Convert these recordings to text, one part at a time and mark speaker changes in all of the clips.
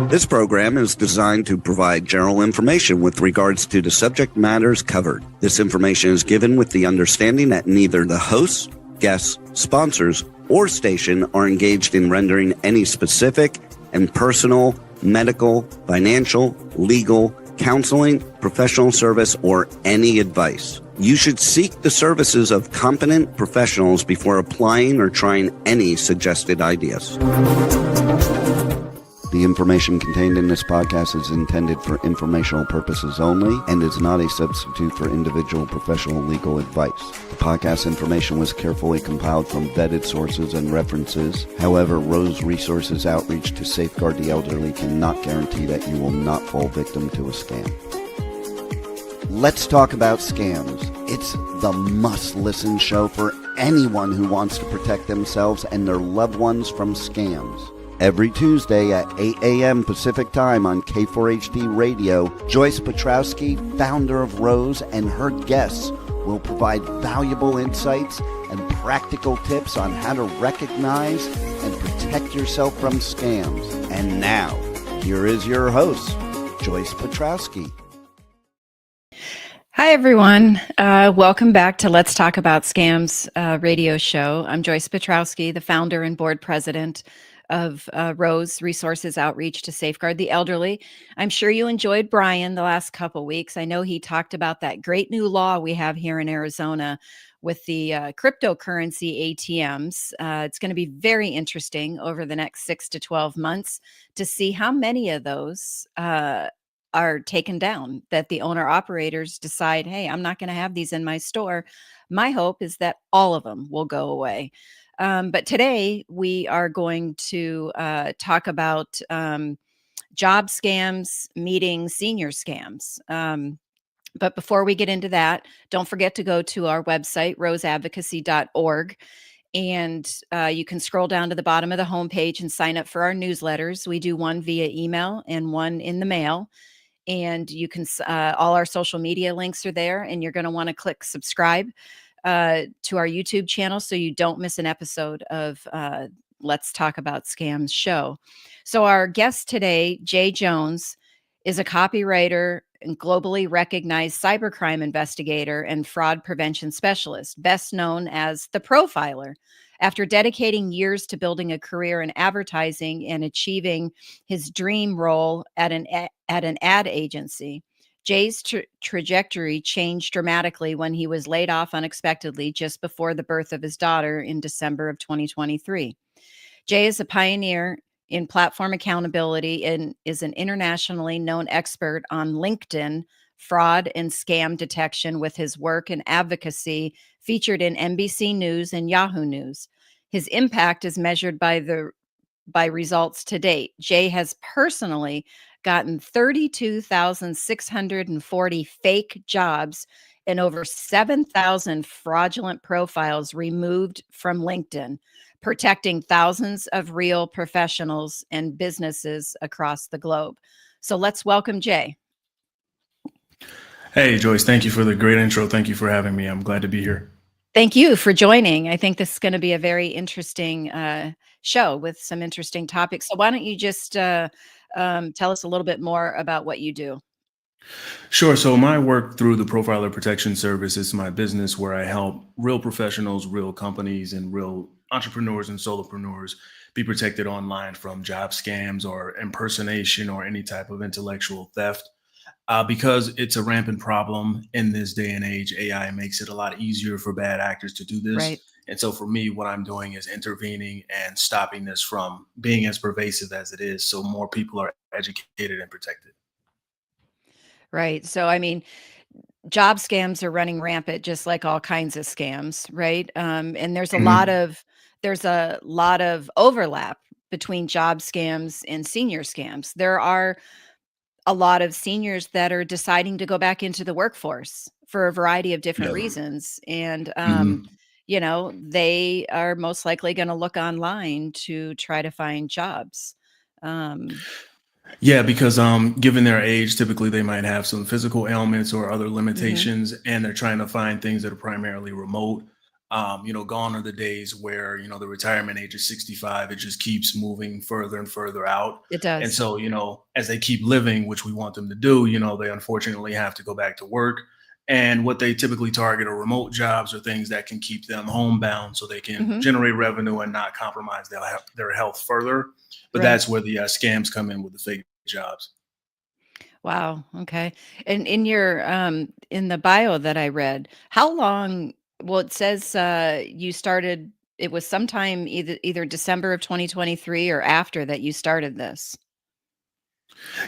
Speaker 1: This program is designed to provide general information with regards to the subject matters covered. This information is given with the understanding that neither the hosts, guests, sponsors, or station are engaged in rendering any specific and personal, medical, financial, legal, counseling, professional service, or any advice. You should seek the services of competent professionals before applying or trying any suggested ideas. The information contained in this podcast is intended for informational purposes only and is not a substitute for individual professional legal advice. The podcast information was carefully compiled from vetted sources and references. However, Rose Resources Outreach to Safeguard the Elderly cannot guarantee that you will not fall victim to a scam. Let's talk about scams. It's the must-listen show for anyone who wants to protect themselves and their loved ones from scams. Every Tuesday at 8 a.m. Pacific Time on K4HD Radio, Joyce Petrowski, founder of Rose, and her guests will provide valuable insights and practical tips on how to recognize and protect yourself from scams. And now, here is your host, Joyce Petrowski.
Speaker 2: Hi, everyone. Welcome back to Let's Talk About Scams radio show. I'm Joyce Petrowski, the founder and board president of Rose Resources Outreach to Safeguard the Elderly. I'm sure you enjoyed Brian the last couple weeks. I know he talked about that great new law we have here in Arizona with the cryptocurrency ATMs. It's going to be very interesting over the next 6 to 12 months to see how many of those are taken down, that the owner operators decide, hey, I'm not going to have these in my store. My hope is that all of them will go away. But today we are going to talk about job scams meeting senior scams. But before we get into that, don't forget to go to our website, roseadvocacy.org. And you can scroll down to the bottom of the homepage and sign up for our newsletters. We do one via email and one in the mail. And you can, all our social media links are there, and you're going to want to click subscribe to our YouTube channel so you don't miss an episode of Let's Talk About Scams show. So our guest today, Jay Jones, is a copywriter and globally recognized cybercrime investigator and fraud prevention specialist, best known as the Profiler. After dedicating years to building a career in advertising and achieving his dream role at an ad agency, Jay's trajectory changed dramatically when he was laid off unexpectedly just before the birth of his daughter in December of 2023. Jay is a pioneer in platform accountability and is an internationally known expert on LinkedIn fraud and scam detection, with his work and advocacy featured in NBC News and Yahoo News. His impact is measured by results to date. Jay has personally gotten 32,640 fake jobs and over 7,000 fraudulent profiles removed from LinkedIn, protecting thousands of real professionals and businesses across the globe. So let's welcome Jay.
Speaker 3: Hey, Joyce, thank you for the great intro. Thank you for having me. I'm glad to be here.
Speaker 2: Thank you for joining. I think this is going to be a very interesting show with some interesting topics. So why don't you just tell us a little bit more about what you do?
Speaker 3: Sure. So my work through the Profiler Protection Service is my business where I help real professionals, real companies, and real entrepreneurs and solopreneurs be protected online from job scams or impersonation or any type of intellectual theft. Because it's a rampant problem in this day and age, AI makes it a lot easier for bad actors to do this.
Speaker 2: Right.
Speaker 3: And so for me, what I'm doing is intervening and stopping this from being as pervasive as it is, so more people are educated and protected.
Speaker 2: Right. So, I mean, job scams are running rampant, just like all kinds of scams, right? And there's a lot of overlap between job scams and senior scams. There are a lot of seniors that are deciding to go back into the workforce for a variety of different reasons. And, they are most likely going to look online to try to find jobs.
Speaker 3: Yeah, because given their age, typically they might have some physical ailments or other limitations, and they're trying to find things that are primarily remote. Gone are the days where, the retirement age is 65. It just keeps moving further and further out.
Speaker 2: It
Speaker 3: And
Speaker 2: does.
Speaker 3: so, as they keep living, which we want them to do, they unfortunately have to go back to work. And what they typically target are remote jobs or things that can keep them homebound so they can
Speaker 2: Hmm.
Speaker 3: generate revenue and not compromise their health further. But
Speaker 2: Right.
Speaker 3: that's where the scams come in with the fake jobs.
Speaker 2: Wow. Okay. And in the bio that I read, how long? Well, it says you started. It was sometime either December of 2023 or after that you started this.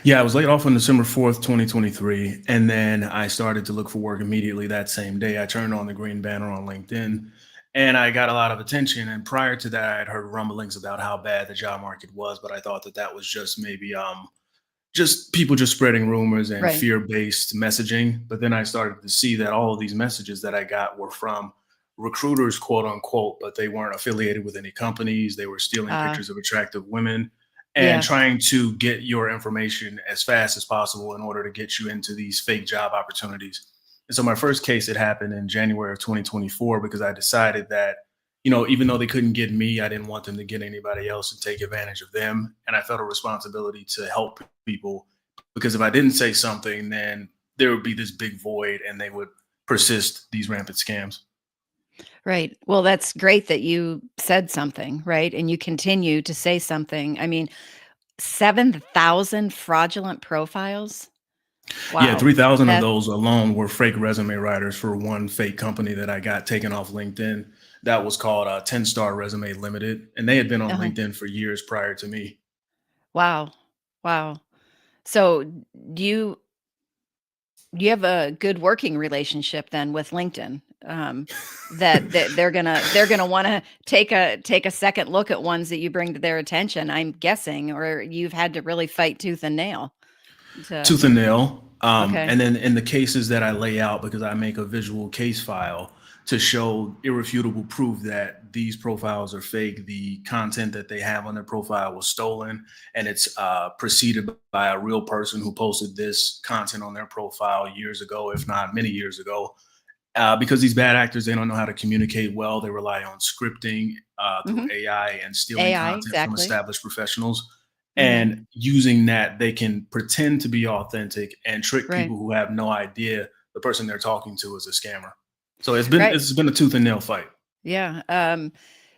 Speaker 3: Yeah, I was laid off on December 4th, 2023. And then I started to look for work immediately that same day. I turned on the green banner on LinkedIn and I got a lot of attention. And prior to that, I had heard rumblings about how bad the job market was, but I thought that that was just maybe just people just spreading rumors and
Speaker 2: Right.
Speaker 3: fear-based messaging. But then I started to see that all of these messages that I got were from recruiters, quote unquote, but they weren't affiliated with any companies. They were stealing
Speaker 2: Uh,
Speaker 3: pictures of attractive women and
Speaker 2: yeah.
Speaker 3: trying to get your information as fast as possible in order to get you into these fake job opportunities. And so my first case, it happened in January of 2024 because I decided that, even though they couldn't get me, I didn't want them to get anybody else and take advantage of them. And I felt a responsibility to help people because if I didn't say something, then there would be this big void and they would persist these rampant scams.
Speaker 2: Right. Well, that's great that you said something, right? And you continue to say something. I mean, 7,000 fraudulent profiles.
Speaker 3: Yeah,
Speaker 2: Wow.
Speaker 3: 3,000 of
Speaker 2: That
Speaker 3: those alone were fake resume writers for one fake company that I got taken off LinkedIn. That was called 10 Star Resume Limited. And they had been on
Speaker 2: uh
Speaker 3: LinkedIn for years prior to me.
Speaker 2: Wow. Wow. So, do you have a good working relationship then with LinkedIn? That they're gonna wanna take a second look at ones that you bring to their attention, I'm guessing, or you've had to really fight tooth and nail to
Speaker 3: Tooth and nail.
Speaker 2: okay.
Speaker 3: And then in the cases that I lay out, because I make a visual case file to show irrefutable proof that these profiles are fake, the content that they have on their profile was stolen, and it's preceded by a real person who posted this content on their profile years ago, if not many years ago. Because these bad actors, they don't know how to communicate well. They rely on scripting through
Speaker 2: Mhm.
Speaker 3: AI and stealing
Speaker 2: AI,
Speaker 3: content from
Speaker 2: exactly.
Speaker 3: established professionals.
Speaker 2: Mhm.
Speaker 3: And using that, they can pretend to be authentic and trick
Speaker 2: Right.
Speaker 3: people who have no idea the person they're talking to is a scammer. So it's been
Speaker 2: Right.
Speaker 3: it's been a tooth and nail fight.
Speaker 2: Yeah.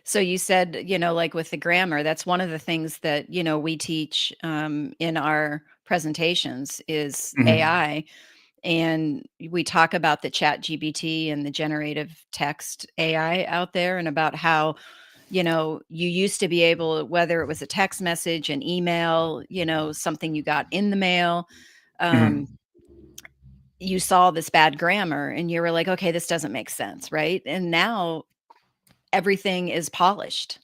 Speaker 2: So you said, like with the grammar, that's one of the things that, we teach in our presentations is
Speaker 3: Mhm.
Speaker 2: AI. And we talk about the chat GBT and the generative text AI out there and about how, you used to be able, whether it was a text message, an email, something you got in the mail, um,
Speaker 3: Mhm.
Speaker 2: you saw this bad grammar and you were like, okay, this doesn't make sense. Right. And now everything is polished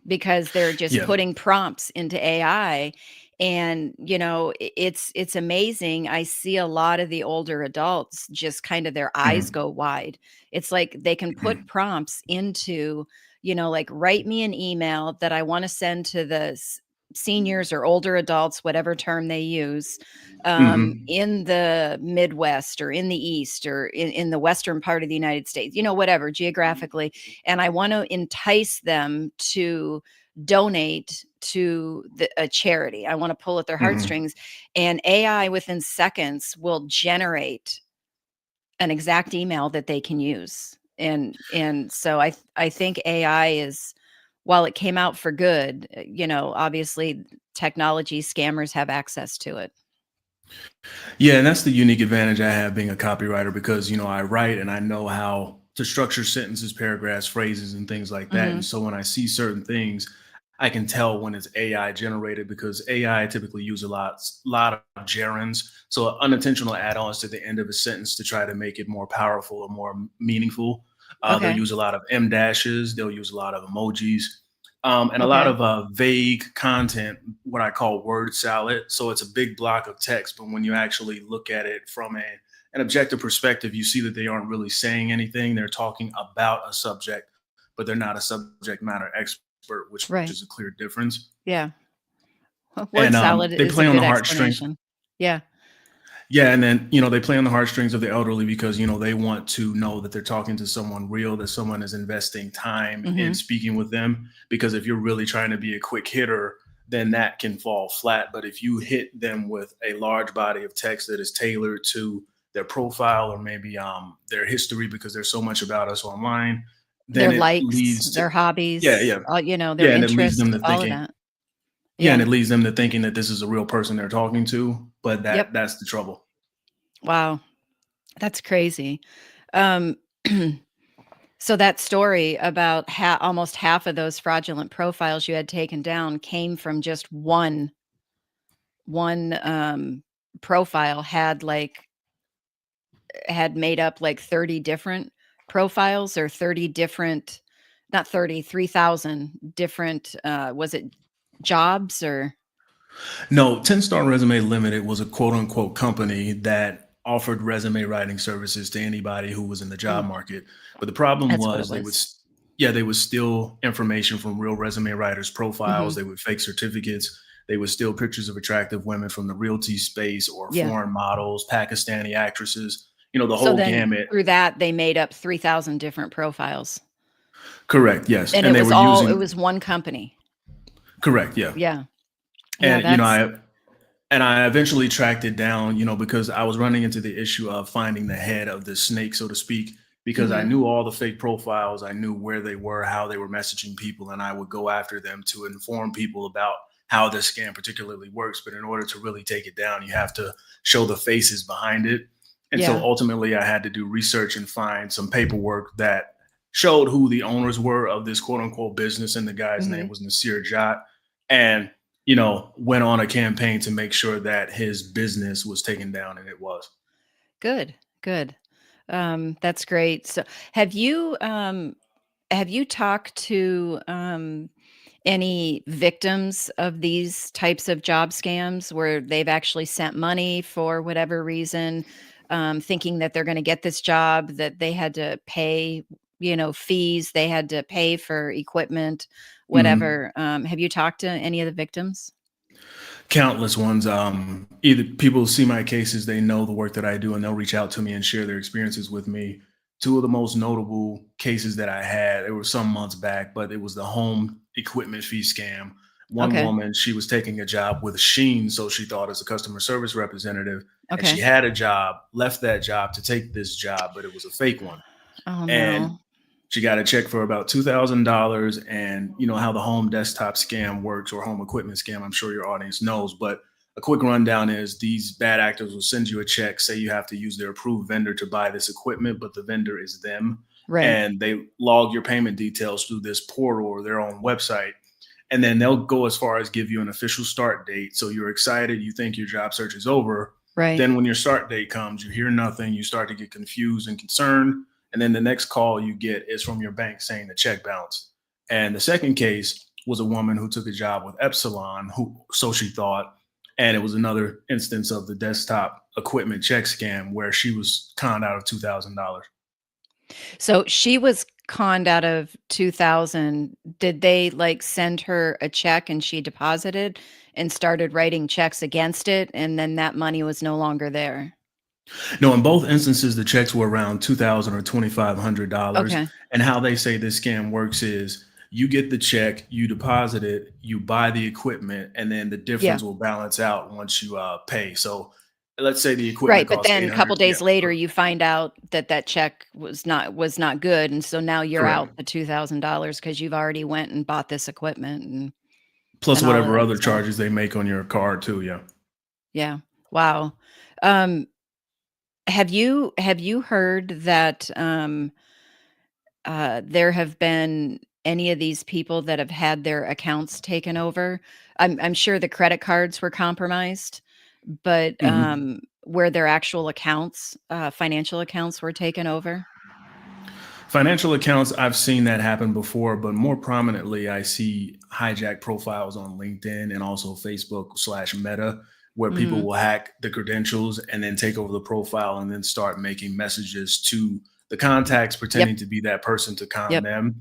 Speaker 2: because they're just
Speaker 3: Yeah.
Speaker 2: putting prompts into AI. And it's amazing. I see a lot of the older adults just kind of their eyes
Speaker 3: Mhm.
Speaker 2: go wide. It's like they can put
Speaker 3: Mhm.
Speaker 2: prompts into, like write me an email that I want to send to the seniors or older adults, whatever term they use,
Speaker 3: Mhm.
Speaker 2: in the Midwest or in the East or in the Western part of the United States, whatever geographically. And I want to entice them to donate to a charity. I want to pull at their
Speaker 3: Mhm.
Speaker 2: heartstrings, and AI within seconds will generate an exact email that they can use. And so I think AI is, while it came out for good, obviously technology scammers have access to it.
Speaker 3: Yeah, and that's the unique advantage I have being a copywriter because I write and I know how to structure sentences, paragraphs, phrases, and things like that. And
Speaker 2: Mhm.
Speaker 3: so when I see certain things, I can tell when it's AI generated because AI typically use a lot of gerunds, so unintentional add-ons to the end of a sentence to try to make it more powerful or more meaningful. They'll
Speaker 2: Okay.
Speaker 3: use a lot of M dashes. They'll use a lot of emojis. And a lot
Speaker 2: Okay.
Speaker 3: of vague content, what I call word salad. So it's a big block of text, but when you actually look at it from an objective perspective, you see that they aren't really saying anything. They're talking about a subject, but they're not a subject matter expert, which
Speaker 2: Right.
Speaker 3: is a clear difference.
Speaker 2: Yeah. Word
Speaker 3: And
Speaker 2: salad
Speaker 3: they
Speaker 2: is a
Speaker 3: play on
Speaker 2: good
Speaker 3: the heartstrings.
Speaker 2: explanation. Yeah.
Speaker 3: Yeah, and then, they play on the heartstrings of the elderly because, they want to know that they're talking to someone real, that someone is investing time in
Speaker 2: Hmm.
Speaker 3: speaking with them. Because if you're really trying to be a quick hitter, then that can fall flat. But if you hit them with a large body of text that is tailored to their profile or maybe their history, because there's so much about us online,
Speaker 2: Their
Speaker 3: then it
Speaker 2: likes,
Speaker 3: leads to,
Speaker 2: their
Speaker 3: yeah,
Speaker 2: hobbies,
Speaker 3: yeah,
Speaker 2: their
Speaker 3: yeah. And it leads them
Speaker 2: interests,
Speaker 3: to
Speaker 2: all of
Speaker 3: thinking,
Speaker 2: that.
Speaker 3: yeah, and
Speaker 2: Yeah.
Speaker 3: it leads them to thinking that this is a real person they're talking to. But
Speaker 2: Yep.
Speaker 3: that's the trouble.
Speaker 2: Wow. That's crazy. Um, so that story about almost half of those fraudulent profiles you had taken down came from just one profile had made up like 30 different profiles or 30 different, not 30, 3,000 different, was it jobs or?
Speaker 3: No, 10 Star Resume Limited was a quote unquote company that offered resume writing services to anybody who was in the job
Speaker 2: Mm,
Speaker 3: market. But the problem
Speaker 2: that's what it
Speaker 3: was
Speaker 2: was.
Speaker 3: they would steal information from real resume writers' profiles.
Speaker 2: Hmm.
Speaker 3: They would fake certificates. They would steal pictures of attractive women from the realty space or
Speaker 2: Yeah.
Speaker 3: foreign models, Pakistani actresses, the
Speaker 2: So
Speaker 3: whole
Speaker 2: then
Speaker 3: gamut.
Speaker 2: through that, they made up 3,000 different profiles.
Speaker 3: Correct. Yes.
Speaker 2: And
Speaker 3: And they were
Speaker 2: it
Speaker 3: using,
Speaker 2: was one company.
Speaker 3: correct. Yeah.
Speaker 2: Yeah. Yeah,
Speaker 3: And,
Speaker 2: that's
Speaker 3: I eventually tracked it down, because I was running into the issue of finding the head of the snake, so to speak, because I
Speaker 2: mhm.
Speaker 3: knew all the fake profiles. I knew where they were, how they were messaging people, and I would go after them to inform people about how this scam particularly works. But in order to really take it down, you have to show the faces behind it. And so
Speaker 2: Yeah.
Speaker 3: ultimately, I had to do research and find some paperwork that showed who the owners were of this quote unquote business. And the guy's name
Speaker 2: Mhm.
Speaker 3: was Nasir Jat. And went on a campaign to make sure that his business was taken down, and it was.
Speaker 2: Good, good. That's great. So have you talked to, any victims of these types of job scams where they've actually sent money for whatever reason, thinking that they're gonna get this job, that they had to pay, fees, they had to pay for equipment,
Speaker 3: Mhm.
Speaker 2: whatever. Have you talked to any of the victims?
Speaker 3: Countless ones. Either people see my cases, they know the work that I do, and they'll reach out to me and share their experiences with me. Two of the most notable cases that I had, it was some months back, but it was the home equipment fee scam. One
Speaker 2: Okay,
Speaker 3: woman, she was taking a job with Sheen, so she thought as a customer service representative, and she
Speaker 2: okay.
Speaker 3: had a job, left that job to take this job, but it was a fake one.
Speaker 2: Oh,
Speaker 3: And
Speaker 2: no.
Speaker 3: she got a check for about $2,000. And you know how the home desktop scam works, or home equipment scam. I'm sure your audience knows, but a quick rundown is these bad actors will send you a check, say you have to use their approved vendor to buy this equipment, but the vendor is them.
Speaker 2: Right,
Speaker 3: And they log your payment details through this portal or their own website. And then they'll go as far as give you an official start date. So you're excited, you think your job search is over.
Speaker 2: right.
Speaker 3: Then when your start date comes, you hear nothing, you start to get confused and concerned. And then the next call you get is from your bank saying the check bounced. And the second case was a woman who took a job with Epsilon, who so she thought, and it was another instance of the desktop equipment check scam where she was conned out of $2,000.
Speaker 2: So she was conned out of 2,000. Did they, like, send her a check and she deposited and started writing checks against it, and then that money was no longer there?
Speaker 3: No, in both instances, the checks were around $2,000 or $2,500.
Speaker 2: Okay.
Speaker 3: And how they say this scam works is you get the check, you deposit it, you buy the equipment, and then the
Speaker 2: Yeah.
Speaker 3: difference will balance out once you pay. So let's say the equipment
Speaker 2: Right, but
Speaker 3: costs
Speaker 2: then a couple
Speaker 3: 800. Yeah,
Speaker 2: days later, you find out that that check was not good, and so now you're
Speaker 3: correct.
Speaker 2: out the $2,000 because 'cause you've already went and bought this equipment
Speaker 3: Plus
Speaker 2: and all of
Speaker 3: whatever
Speaker 2: that
Speaker 3: other
Speaker 2: stuff.
Speaker 3: charges they make on your card too. Yeah.
Speaker 2: Yeah. Wow. Um, have you heard that, there have been any of these people that have had their accounts taken over? I'm sure the credit cards were compromised, but,
Speaker 3: Mhm.
Speaker 2: where their actual accounts, financial accounts were taken over?
Speaker 3: Financial accounts, I've seen that happen before, but more prominently, I see hijack profiles on LinkedIn and also Facebook/Meta, where people
Speaker 2: Mhm.
Speaker 3: will hack the credentials and then take over the profile and then start making messages to the contacts
Speaker 2: Yep,
Speaker 3: pretending to be that person to con
Speaker 2: yep.
Speaker 3: them.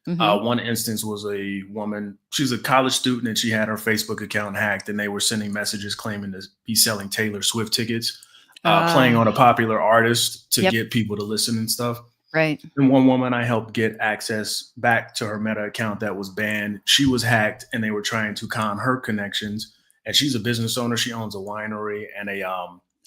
Speaker 2: Mhm.
Speaker 3: One instance was a woman, she's a college student and she had her Facebook account hacked, and they were sending messages claiming to be selling Taylor Swift tickets. playing
Speaker 2: Ah,
Speaker 3: on a popular artist to
Speaker 2: yep,
Speaker 3: get people to listen and stuff.
Speaker 2: right.
Speaker 3: And one woman I helped get access back to her Meta account that was banned. She was hacked, and they were trying to con her connections. And she's a business owner. She owns a winery and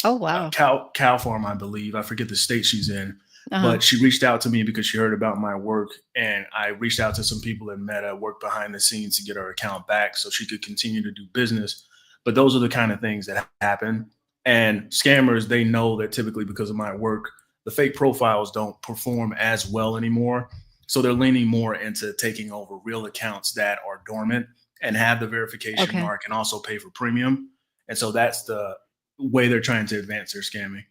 Speaker 2: Oh,
Speaker 3: a
Speaker 2: wow.
Speaker 3: cow farm, I believe. I forget the state she's in,
Speaker 2: Uh-huh.
Speaker 3: but she reached out to me because she heard about my work, and I reached out to some people in Meta, worked behind the scenes to get her account back so she could continue to do business. But those are the kind of things that happen. And scammers, they know that typically because of my work, the fake profiles don't perform as well anymore. So they're leaning more into taking over real accounts that are dormant and have the verification
Speaker 2: Okay.
Speaker 3: mark and also pay for premium. And so that's the way they're trying to advance their scamming.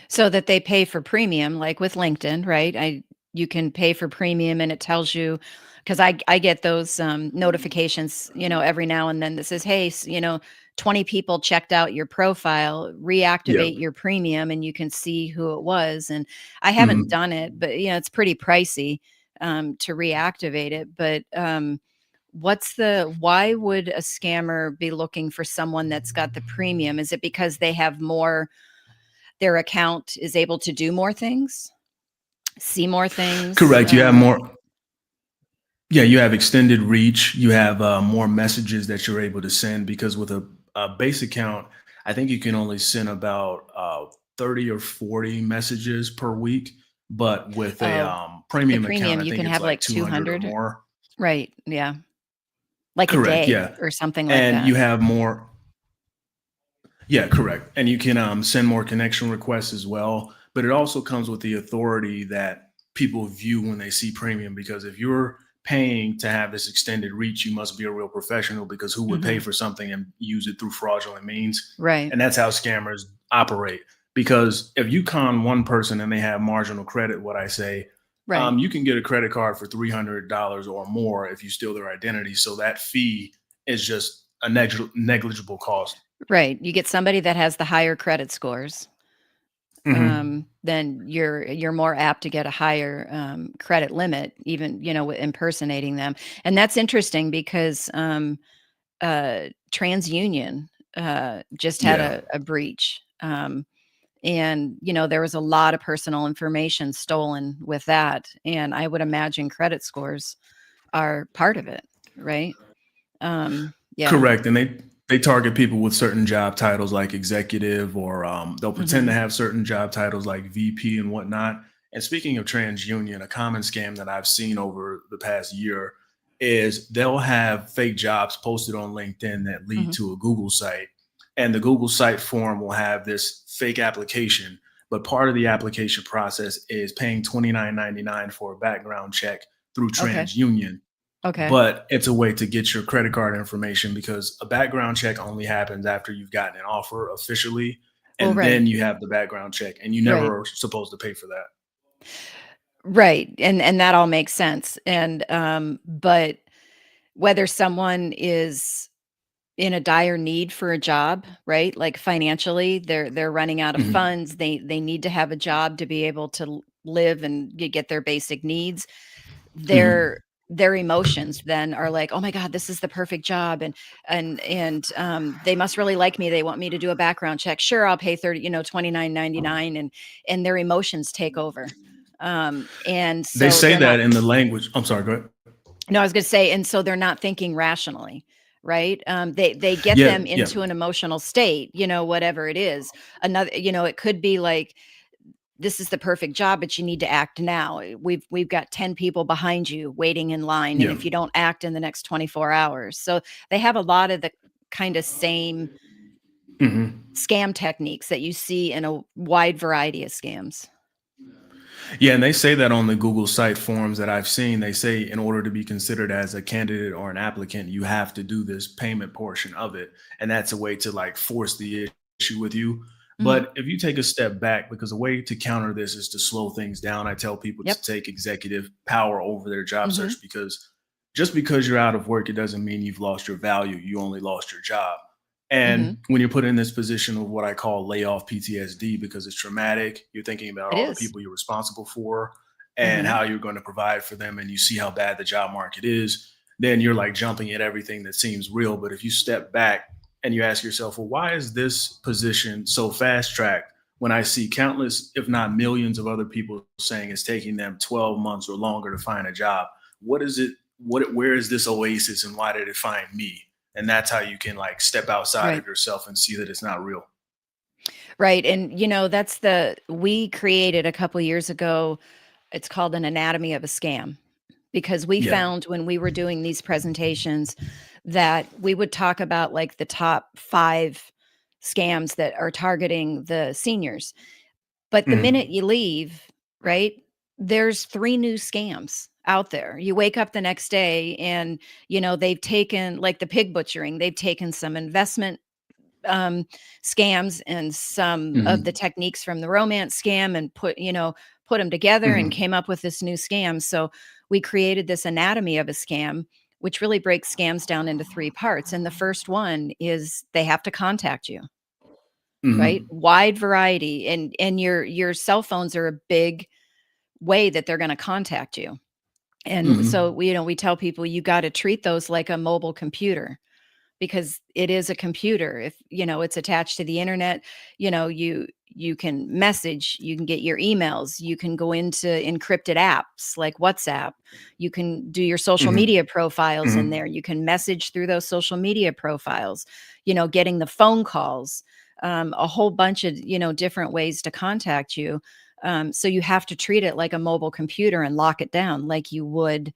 Speaker 2: So that they pay for premium, like with LinkedIn, right? You can pay for premium and it tells you, because I get those notifications, every now and then that says, hey, 20 people checked out your profile,
Speaker 3: Yep.
Speaker 2: reactivate your premium, and you can see who it was. And I haven't
Speaker 3: Mhm.
Speaker 2: done it, but it's pretty pricey to reactivate it. But why would a scammer be looking for someone that's got the premium? Is it because they have more, their account is able to do more things, see more things?
Speaker 3: Correct. You have more. Yeah, you have extended reach. You have more messages that you're able to send because with a base account, I think you can only send about 30 or 40 messages per week. But with a
Speaker 2: Oh, the
Speaker 3: premium account,
Speaker 2: premium,
Speaker 3: I
Speaker 2: you
Speaker 3: think
Speaker 2: can
Speaker 3: it's
Speaker 2: have
Speaker 3: like
Speaker 2: like
Speaker 3: 200 or
Speaker 2: 200.
Speaker 3: more.
Speaker 2: Right, yeah. Like a
Speaker 3: Correct.
Speaker 2: day
Speaker 3: Yeah.
Speaker 2: or something like
Speaker 3: And
Speaker 2: that.
Speaker 3: you have more. Yeah, correct. And you can send more connection requests as well. But it also comes with the authority that people view when they see premium. Because if you're paying to have this extended reach, you must be a real professional because who would pay
Speaker 2: Mhm.
Speaker 3: for something and use it through fraudulent means?
Speaker 2: Right,
Speaker 3: And that's how scammers operate. Because if you con one person and they have marginal credit, what I say,
Speaker 2: right.
Speaker 3: you can get a credit card for $300 or more if you steal their identity. So that fee is just a negligible cost.
Speaker 2: Right, you get somebody that has the higher credit scores,
Speaker 3: Hmm.
Speaker 2: then you're more apt to get a higher, credit limit even, with impersonating them. And that's interesting because, TransUnion, just had
Speaker 3: Yeah.
Speaker 2: a breach, and, there was a lot of personal information stolen with that, and I would imagine credit scores are part of it, right? Yeah.
Speaker 3: Correct, and they target people with certain job titles like executive, or they'll pretend to
Speaker 2: Mhm.
Speaker 3: have certain job titles like VP and whatnot. And speaking of TransUnion, a common scam that I've seen over the past year is they'll have fake jobs posted on LinkedIn that lead
Speaker 2: Mhm.
Speaker 3: to a Google site, and the Google site form will have this fake application. But part of the application process is paying $29.99 for a background check through
Speaker 2: Okay.
Speaker 3: TransUnion,
Speaker 2: Okay.
Speaker 3: but it's a way to get your credit card information because a background check only happens after you've gotten an offer officially,
Speaker 2: Well,
Speaker 3: and
Speaker 2: right.
Speaker 3: then you have the background check, and you
Speaker 2: Right.
Speaker 3: never are supposed to pay for that.
Speaker 2: Right, and that all makes sense, and, but whether someone is in a dire need for a job, right? Like, financially, they're running out of
Speaker 3: Mhm.
Speaker 2: funds, they need to have a job to be able to live and get their basic needs.
Speaker 3: Mhm.
Speaker 2: Their emotions then are like, "Oh my god, this is the perfect job, and they must really like me, they want me to do a background check. Sure, I'll pay 30, 29.99," and their emotions take over. And
Speaker 3: They
Speaker 2: so
Speaker 3: say
Speaker 2: they're not.
Speaker 3: that in the language. I'm sorry. Go ahead.
Speaker 2: No, I was gonna say, and so they're not thinking rationally, right? They get
Speaker 3: Yeah.
Speaker 2: them
Speaker 3: Yeah.
Speaker 2: into an emotional state, whatever it is. Another, it could be like, this is the perfect job, but you need to act now. We've got 10 people behind you waiting in line, and
Speaker 3: Yeah.
Speaker 2: if you don't act in the next 24 hours. So they have a lot of the kind of same
Speaker 3: Mhm.
Speaker 2: scam techniques that you see in a wide variety of scams.
Speaker 3: Yeah, and they say that on the Google site forms that I've seen. They say in order to be considered as a candidate or an applicant, you have to do this payment portion of it. And that's a way to like force the issue with you.
Speaker 2: Mhm.
Speaker 3: But if you take a step back, because a way to counter this is to slow things down, I tell people to
Speaker 2: Yep.
Speaker 3: take executive power over their job
Speaker 2: Mhm.
Speaker 3: search because just because you're out of work, it doesn't mean you've lost your value. You only lost your job.
Speaker 2: Mhm.
Speaker 3: And when you're put in this position of what I call layoff PTSD, because it's traumatic, you're thinking about
Speaker 2: It
Speaker 3: all the
Speaker 2: is.
Speaker 3: people you're responsible for and
Speaker 2: Mhm.
Speaker 3: how you're going to provide for them, and you see how bad the job market is, then you're like jumping at everything that seems real. But if you step back and you ask yourself, well, why is this position so fast tracked when I see countless, if not millions, of other people saying it's taking them 12 months or longer to find a job? What is it? Where is this oasis, and why did it find me? And that's how you can like step outside
Speaker 2: Right.
Speaker 3: of yourself and see that it's not real.
Speaker 2: Right. And we created a couple years ago, it's called an anatomy of a scam, because we
Speaker 3: Yeah.
Speaker 2: found when we were doing these presentations that we would talk about like the top 5 scams that are targeting the seniors. But the minute
Speaker 3: Mhm.
Speaker 2: you leave, right, there's 3 new scams out there. You wake up the next day and, they've taken like the pig butchering, they've taken some investment um, scams and some of the
Speaker 3: Mhm.
Speaker 2: techniques from the romance scam and put them together and
Speaker 3: Mhm.
Speaker 2: came up with this new scam. So we created this anatomy of a scam, which really breaks scams down into 3 parts. And the first one is they have to contact you, right?
Speaker 3: Mhm.
Speaker 2: Wide variety, and your cell phones are a big way that they're going to contact you. And so
Speaker 3: Mhm.
Speaker 2: we tell people you got to treat those like a mobile computer, because it is a computer. If it's attached to the internet, you can message, you can get your emails, you can go into encrypted apps like WhatsApp, you can do your social media
Speaker 3: Mhm.
Speaker 2: profiles in there,
Speaker 3: Mhm.
Speaker 2: you can message through those social media profiles, getting the phone calls, a whole bunch of different ways to contact you. So you have to treat it like a mobile computer and lock it down like you would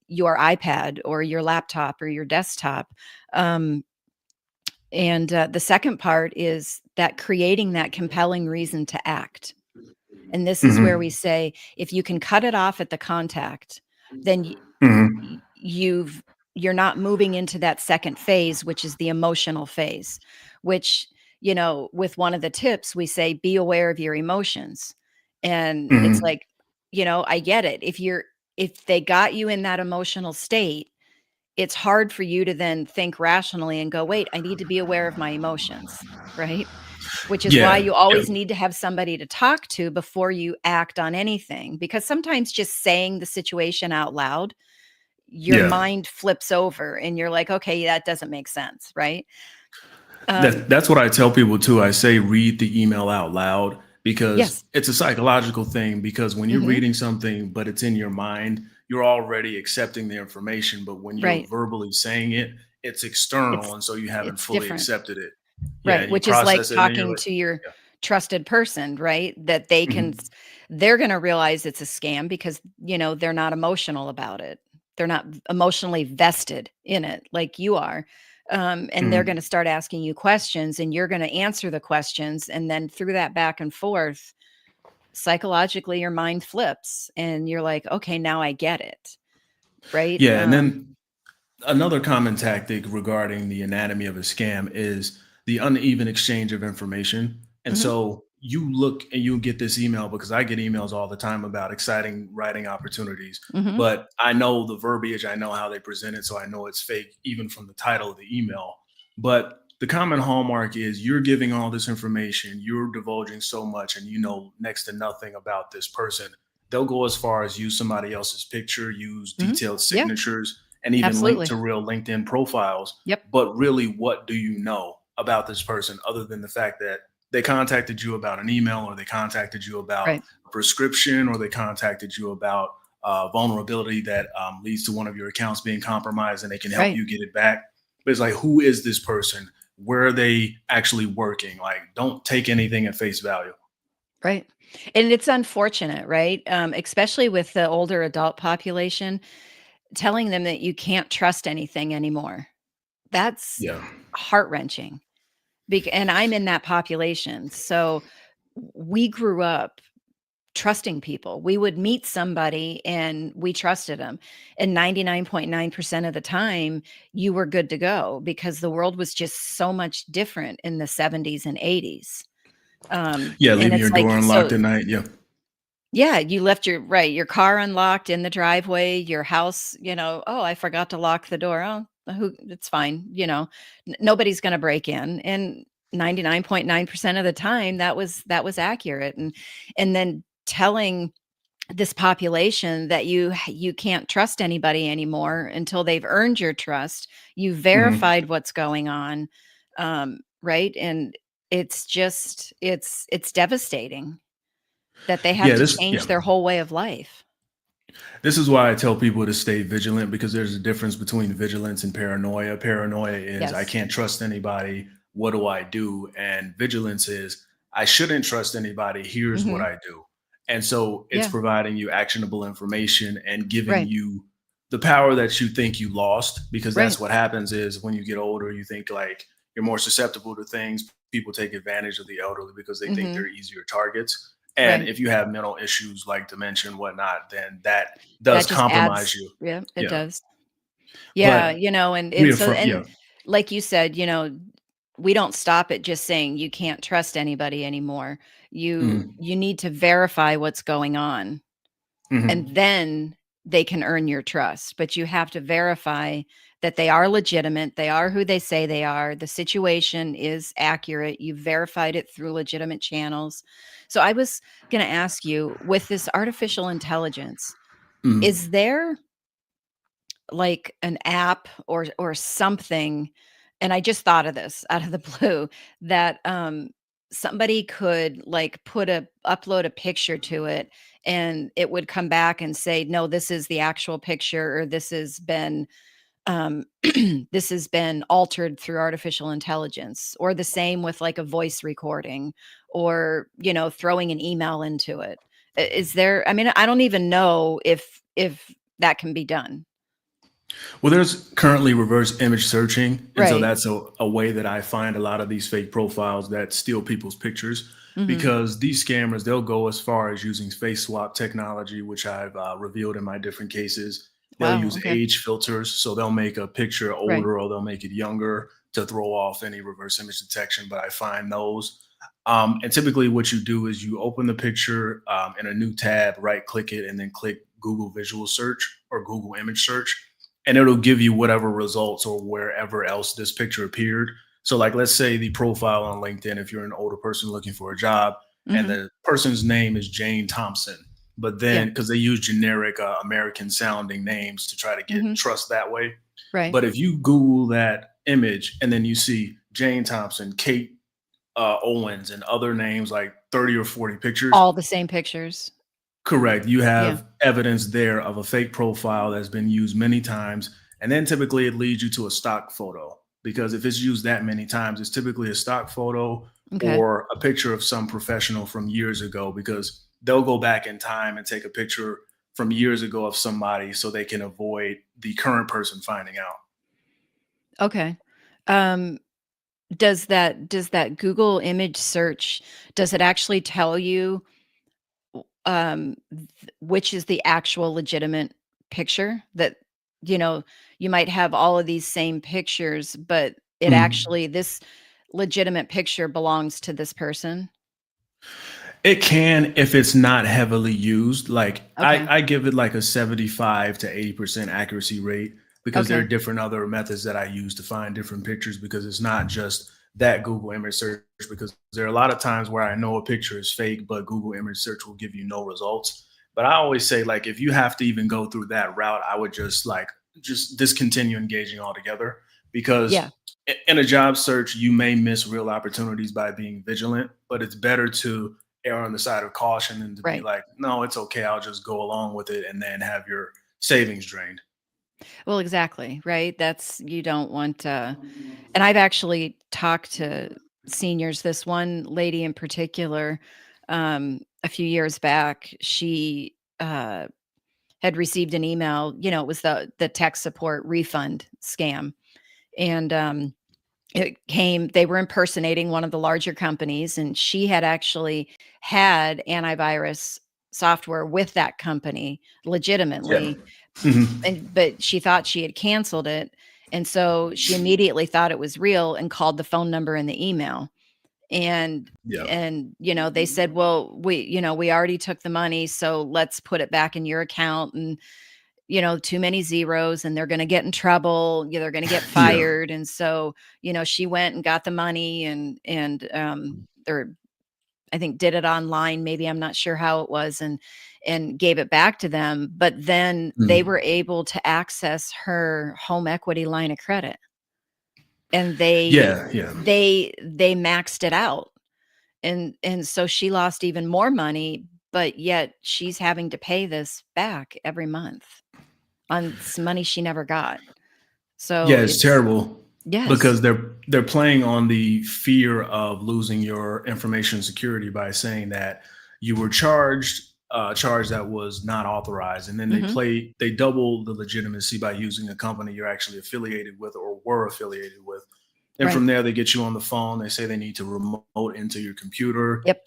Speaker 2: your iPad or your laptop or your desktop. um, and the second part is that creating that compelling reason to act. And this is where we
Speaker 3: Mhm.
Speaker 2: say, if you can cut it off at the contact, then
Speaker 3: Mhm.
Speaker 2: you've you're not moving into that second phase, which is the emotional phase, which, with one of the tips, we say, be aware of your emotions. And it's
Speaker 3: Mhm.
Speaker 2: like, I get it. If they got you in that emotional state, it's hard for you to then think rationally and go, "Wait, I need to be aware of my emotions," right? Which is why
Speaker 3: Yeah.
Speaker 2: you
Speaker 3: Yeah.
Speaker 2: always need to have somebody to talk to before you act on anything, because sometimes just saying the situation out loud, your
Speaker 3: Yeah.
Speaker 2: mind flips over and you're like, "Okay, that doesn't make sense," right? Um,
Speaker 3: That's what I tell people too. I say read the email out loud because
Speaker 2: yes.
Speaker 3: it's a psychological thing. Because when you're
Speaker 2: Mhm.
Speaker 3: reading something, but it's in your mind, you're already accepting the information. But when you're
Speaker 2: Right.
Speaker 3: verbally saying it, it's external.
Speaker 2: It's
Speaker 3: And so you haven't
Speaker 2: it's
Speaker 3: fully
Speaker 2: different.
Speaker 3: accepted it. Yeah.
Speaker 2: Right,
Speaker 3: And you
Speaker 2: which is like
Speaker 3: process it and then you're
Speaker 2: talking
Speaker 3: like,
Speaker 2: to your trusted person, right? That they
Speaker 3: yeah.
Speaker 2: can s they're gonna realize it's a scam because, they're not emotional about it. They're not emotionally vested in it like you are. And they're gonna
Speaker 3: Mhm.
Speaker 2: start asking you questions, and you're gonna answer the questions, and then through that back and forth, psychologically, your mind flips, and you're like, "Okay, now I get it." Right?
Speaker 3: Yeah. And then another common tactic regarding the anatomy of a scam is the uneven exchange of information. And
Speaker 2: Mhm,
Speaker 3: so you look and you get this email because I get emails all the time about exciting writing opportunities,
Speaker 2: mhm,
Speaker 3: but I know the verbiage, I know how they present it, so I know it's fake even from the title of the email. But the common hallmark is you're giving all this information, you're divulging so much, and you know next to nothing about this person. They'll go as far as use somebody else's picture, use
Speaker 2: mhm.
Speaker 3: detailed
Speaker 2: Yeah,
Speaker 3: signatures, and even link
Speaker 2: absolutely.
Speaker 3: to real LinkedIn profiles.
Speaker 2: Yep,
Speaker 3: But really, what do you know about this person other than the fact that they contacted you about an email, or they contacted you about
Speaker 2: right,
Speaker 3: a prescription, or they contacted you about vulnerability that leads to one of your accounts being compromised and they can help
Speaker 2: right.
Speaker 3: you get it back? But it's like, who is this person? Where are they actually working? Like, don't take anything at face value.
Speaker 2: Right. And it's unfortunate, right? Especially with the older adult population, telling them that you can't trust anything anymore. That's
Speaker 3: Yeah.
Speaker 2: heart wrenching. And I'm in that population. So we grew up trusting people. We would meet somebody and we trusted them. And 99.9% of the time, you were good to go because the world was just so much different in the 70s and 80s.
Speaker 3: Yeah.
Speaker 2: And
Speaker 3: Leaving
Speaker 2: it's
Speaker 3: your
Speaker 2: like,
Speaker 3: door unlocked
Speaker 2: so
Speaker 3: at night. Yeah.
Speaker 2: yeah, you left your car unlocked in the driveway, your house, "Oh, I forgot to lock the door." "Oh, who it's fine," nobody's gonna break in, and 99.9% of the time, that was accurate, and then telling this population that you can't trust anybody anymore until they've earned your trust. You
Speaker 3: Mhm.
Speaker 2: verified what's going on, right? And it's just it's devastating that they have
Speaker 3: Yeah,
Speaker 2: to
Speaker 3: this yeah.
Speaker 2: change their whole way of life.
Speaker 3: This is why I tell people to stay vigilant, because there's a difference between vigilance and paranoia. Paranoia is I
Speaker 2: Yes.
Speaker 3: can't trust anybody. What do I do? And vigilance is I shouldn't trust anybody. Here's what
Speaker 2: Hmm.
Speaker 3: I do. And so it's
Speaker 2: Yeah.
Speaker 3: providing you actionable information and giving
Speaker 2: Right.
Speaker 3: you the power that you think you lost, because
Speaker 2: Right.
Speaker 3: that's what happens is when you get older, you think like you're more susceptible to things. People take advantage of the elderly because they think
Speaker 2: Hmm.
Speaker 3: they're easier targets. And
Speaker 2: Right.
Speaker 3: if you have mental issues like dementia and whatnot, then that does
Speaker 2: That just
Speaker 3: compromise
Speaker 2: adds.
Speaker 3: you.
Speaker 2: Yeah, it
Speaker 3: Yeah.
Speaker 2: does. Yeah,
Speaker 3: But
Speaker 2: and so,
Speaker 3: reaffirm yeah.
Speaker 2: and like you said, we don't stop at just saying you can't trust anybody anymore.
Speaker 3: Mhm.
Speaker 2: You need to verify what's going on, and
Speaker 3: Mhm.
Speaker 2: then they can earn your trust. But you have to verify that they are legitimate, they are who they say they are, the situation is accurate, you verified it through legitimate channels. So I was going to ask you, with this artificial intelligence,
Speaker 3: Mhm.
Speaker 2: is there like an app or something, and I just thought of this out of the blue, that somebody could like upload a picture to it, and it would come back and say, no, this is the actual picture, or this has been this has been altered through artificial intelligence, or the same with like a voice recording, or throwing an email into it. Is there, I mean, I don't even know if that can be done.
Speaker 3: Well, there's currently reverse image searching, and so
Speaker 2: Right.
Speaker 3: that's a way that I find a lot of these fake profiles that steal people's pictures,
Speaker 2: Mhm.
Speaker 3: because these scammers, they'll go as far as using face swap technology, which I've revealed in my different cases. They'll
Speaker 2: Wow,
Speaker 3: use
Speaker 2: okay.
Speaker 3: age filters, so they'll make a picture
Speaker 2: Right.
Speaker 3: older or they'll make it younger to throw off any reverse image detection. But I find those. And typically, what you do is you open the picture in a new tab, right click it, and then click Google Visual Search or Google Image Search, and it'll give you whatever results or wherever else this picture appeared. So, like, let's say the profile on LinkedIn, if you're an older person looking for a job, and
Speaker 2: Mhm.
Speaker 3: the person's name is Jane Thompson, but
Speaker 2: Yeah.
Speaker 3: then because they use generic American sounding names to try to get
Speaker 2: Mhm.
Speaker 3: trust that way.
Speaker 2: Right.
Speaker 3: But if you Google that image and then you see Jane Thompson, Kate Owens, and other names like 30 or 40 pictures,
Speaker 2: All the same pictures.
Speaker 3: correct. You
Speaker 2: Yeah.
Speaker 3: have evidence there of a fake profile that's been used many times. And then typically it leads you to a stock photo, because if it's used that many times, it's typically a stock photo
Speaker 2: Okay.
Speaker 3: or a picture of some professional from years ago, because they'll go back in time and take a picture from years ago of somebody so they can avoid the current person finding out.
Speaker 2: Okay. Um, does that Google image search, does it actually tell you, which is the actual legitimate picture? That, you know, you might have all of these same pictures, but it
Speaker 3: Mhm.
Speaker 2: actually, this legitimate picture belongs to this person?
Speaker 3: It can, if it's not heavily used. Like
Speaker 2: Okay.
Speaker 3: I give it like a 75 to 80% accuracy rate, because there are
Speaker 2: Okay.
Speaker 3: different other methods that I use to find different pictures, because it's not just that Google image search, because there are a lot of times where I know a picture is fake, but Google image search will give you no results. But I always say, like, if you have to even go through that route, I would just discontinue engaging altogether,
Speaker 2: Yeah.
Speaker 3: because in a job search, you may miss real opportunities by being vigilant, but it's better to err on the side of caution and to be
Speaker 2: Right.
Speaker 3: like, no, it's okay, I'll just go along with it, and then have your savings drained.
Speaker 2: Well, exactly, right? That's, you don't want, and I've actually talked to seniors. This one lady in particular, a few years back, she had received an email. It was the tech support refund scam, and they were impersonating one of the larger companies, and she had actually had antivirus software with that company
Speaker 3: Yeah.
Speaker 2: legitimately,
Speaker 3: Mhm.
Speaker 2: but she thought she had canceled it, and so she immediately thought it was real and called the phone number in the email. And
Speaker 3: Yeah.
Speaker 2: they said, "Well, we already took the money, so let's put it back in your account." And too many zeros, and they're going to get in trouble. They're going to get
Speaker 3: Yeah.
Speaker 2: fired. And so she went and got the money, and or I think did it online, maybe, I'm not sure how it was, and gave it back to them, but then they
Speaker 3: Mhm.
Speaker 2: were able to access her home equity line of credit, and they
Speaker 3: Yeah, yeah.
Speaker 2: they they maxed it out, and so she lost even more money, but yet she's having to pay this back every month on some money she never got. So
Speaker 3: Yeah, it's
Speaker 2: it's
Speaker 3: terrible
Speaker 2: yes.
Speaker 3: because they're playing on the fear of losing your information security by saying that you were charged a charge that was not authorized, and then
Speaker 2: Mhm.
Speaker 3: they double the legitimacy by using a company you're actually affiliated with or were affiliated with. And
Speaker 2: Right.
Speaker 3: from there, they get you on the phone. They say they need to remote into your computer.
Speaker 2: Yep.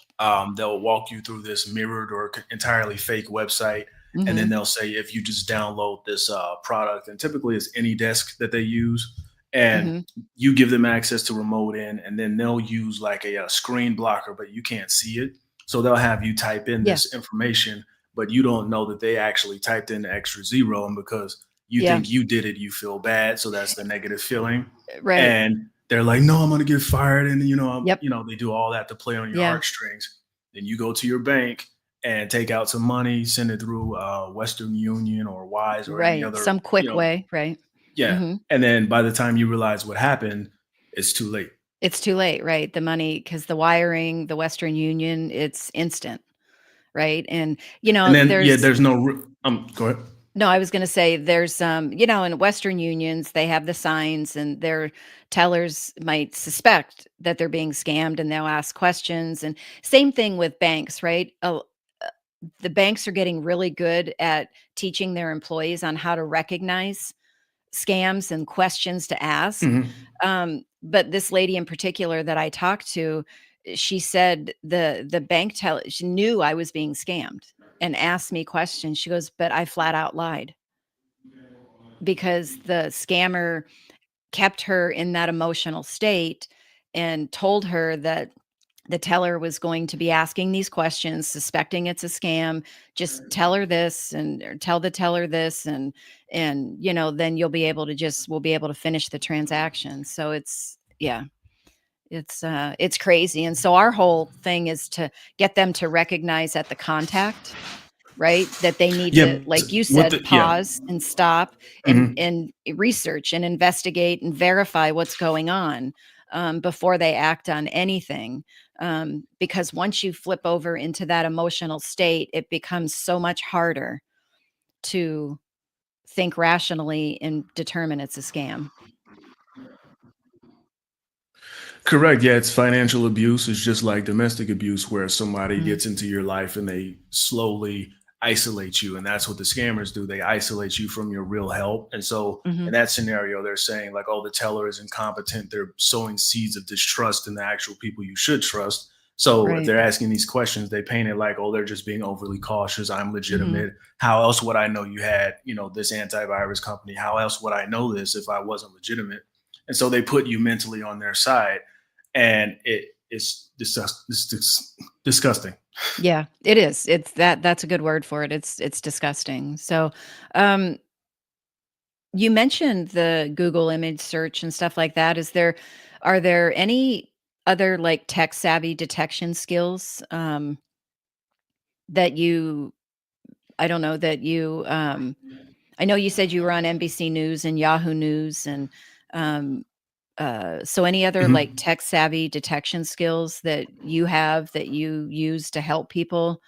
Speaker 3: They'll walk you through this mirrored or entirely fake website. And then
Speaker 2: Mhm.
Speaker 3: they'll say, if you just download this product, and typically it's AnyDesk that they use, and
Speaker 2: Mhm.
Speaker 3: you give them access to remote in, and then they'll use like a screen blocker, but you can't see it. So they'll have you type in
Speaker 2: Yeah.
Speaker 3: this information, but you don't know that they actually typed in the extra zero. And because you
Speaker 2: Yeah.
Speaker 3: think you did it, you feel bad. So that's the negative feeling.
Speaker 2: Right.
Speaker 3: And they're like, no, I'm going to get fired. And,
Speaker 2: Yep.
Speaker 3: they do all that to play on your
Speaker 2: Yeah.
Speaker 3: heartstrings. Then you go to your bank and take out some money, send it through Western Union or Wise or any
Speaker 2: Right.
Speaker 3: other,
Speaker 2: Some quick way, right?
Speaker 3: yeah.
Speaker 2: Mhm.
Speaker 3: And then by the time you realize what happened, it's too late.
Speaker 2: It's too late, right? The money, because the wiring, the Western Union, it's instant, right? And,
Speaker 3: And then, yeah,
Speaker 2: there's
Speaker 3: there's no, go ahead.
Speaker 2: no, I was gonna say there's, in Western unions, they have the signs and their tellers might suspect that they're being scammed and they'll ask questions, and same thing with banks, right? The banks are getting really good at teaching their employees on how to recognize scams and questions to ask.
Speaker 3: Mhm.
Speaker 2: But this lady in particular that I talked to, she said the bank teller, she knew I was being scammed and asked me questions. She goes, "But I flat out lied because the scammer kept her in that emotional state and told her that the teller was going to be asking these questions, suspecting it's a scam. Just tell her this and or tell the teller this, and then we'll be able to finish the transaction." So yeah, it's crazy. And so our whole thing is to get them to recognize at the contact, right? That they need
Speaker 3: Yeah.
Speaker 2: to, like you
Speaker 3: What
Speaker 2: said,
Speaker 3: the, yeah.
Speaker 2: pause and stop and
Speaker 3: Mhm.
Speaker 2: research and investigate and verify what's going on, before they act on anything. Because once you flip over into that emotional state, it becomes so much harder to think rationally and determine it's a scam.
Speaker 3: Correct. Yeah, it's financial abuse. It's just like domestic abuse, where somebody
Speaker 2: Mhm.
Speaker 3: gets into your life and they slowly isolate you. And that's what the scammers do. They isolate you from your real help. And so in
Speaker 2: Mhm.
Speaker 3: that scenario, they're saying, like, oh, the teller is incompetent. They're sowing seeds of distrust in the actual people you should trust. So if
Speaker 2: Right.
Speaker 3: they're asking these questions, they paint it like, oh, they're just being overly cautious. I'm
Speaker 2: Mhm.
Speaker 3: legitimate. How else would I know you had, this antivirus company? How else would I know this if I wasn't legitimate? And so they put you mentally on their side, and it's disgusting.
Speaker 2: Yeah, it is. That's a good word for it. It's disgusting. So, um, you mentioned the Google image search and stuff like that. Are there any other, like, tech savvy detection skills, that you I don't know, that I know you said you were on NBC News and Yahoo News and, um, so any other, like,
Speaker 3: Mhm.
Speaker 2: tech savvy detection skills that you have that you use to help people,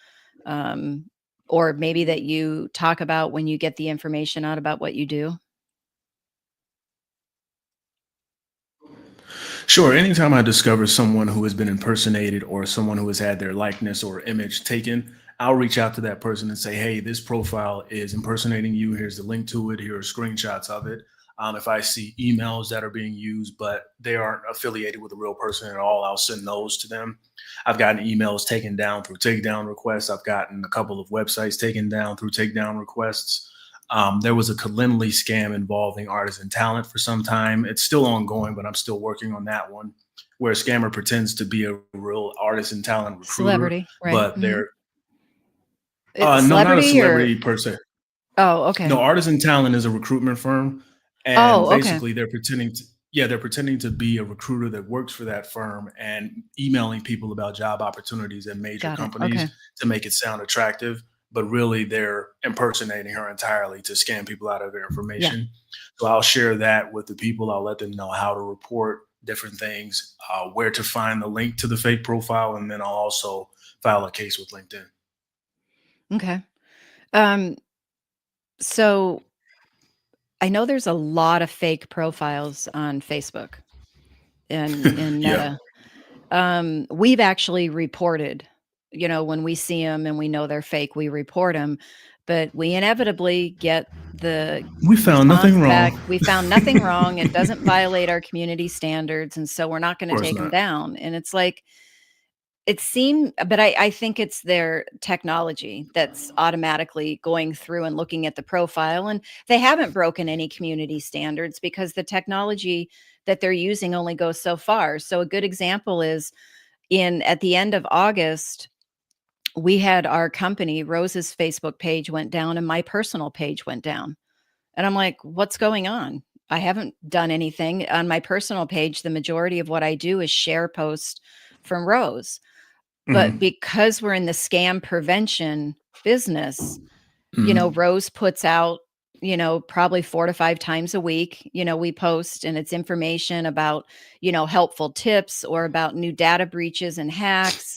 Speaker 2: um, or maybe that you talk about when you get the information out about what you do?
Speaker 3: Sure. Anytime I discover someone who has been impersonated or someone who has had their likeness or image taken, I'll reach out to that person and say, hey, this profile is impersonating you. Here's the link to it. Here are screenshots of it. If I see emails that are being used, but they aren't affiliated with a real person at all, I'll send those to them. I've gotten emails taken down through takedown requests. I've gotten a couple of websites taken down through takedown requests. There was a Calendly scam involving artisan talent for some time. It's still ongoing, but I'm still working on that one, where a scammer pretends to be a real artisan talent recruiter,
Speaker 2: Celebrity, right?
Speaker 3: but
Speaker 2: Mhm.
Speaker 3: they're no, not a
Speaker 2: Celebrity or
Speaker 3: celebrity per se.
Speaker 2: oh, okay.
Speaker 3: No, artisan talent is a recruitment firm, and
Speaker 2: Oh, okay.
Speaker 3: basically they're pretending to. Yeah, they're pretending to be a recruiter that works for that firm and emailing people about job opportunities at major
Speaker 2: Got it. Okay.
Speaker 3: companies to make it sound attractive, but really they're impersonating her entirely to scam people out of their
Speaker 2: Yeah.
Speaker 3: information. So I'll share that with the people. I'll let them know how to report different things, where to find the link to the fake profile, and then I'll also file a case with LinkedIn.
Speaker 2: Okay. Um, so I know there's a lot of fake profiles on Facebook and in
Speaker 3: Yeah.
Speaker 2: Meta. We've actually reported, when we see them and we know they're fake, we report them, but we inevitably get the
Speaker 3: We found
Speaker 2: response
Speaker 3: nothing wrong.
Speaker 2: back. We found nothing wrong. It doesn't violate our community standards, and so we're not going
Speaker 3: Of
Speaker 2: to
Speaker 3: course
Speaker 2: take them
Speaker 3: not.
Speaker 2: down. And it's like, but I think it's their technology that's automatically going through and looking at the profile. And they haven't broken any community standards because the technology that they're using only goes so far. So a good example is at the end of August, we had our company, Rose's Facebook page went down and my personal page went down. And I'm like, what's going on? I haven't done anything on my personal page. The majority of what I do is share posts from Rose. But
Speaker 3: Mhm.
Speaker 2: because we're in the scam prevention business,
Speaker 3: Mhm.
Speaker 2: Rose puts out, probably 4 to 5 times a week, we post, and it's information about, helpful tips or about new data breaches and hacks,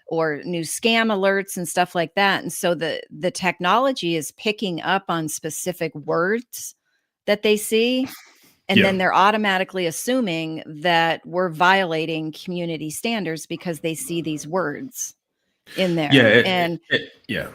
Speaker 2: or new scam alerts and stuff like that. And so the technology is picking up on specific words that they see, and
Speaker 3: Yeah.
Speaker 2: then they're automatically assuming that we're violating community standards because they see these words in
Speaker 3: Yeah.
Speaker 2: there.
Speaker 3: Yeah.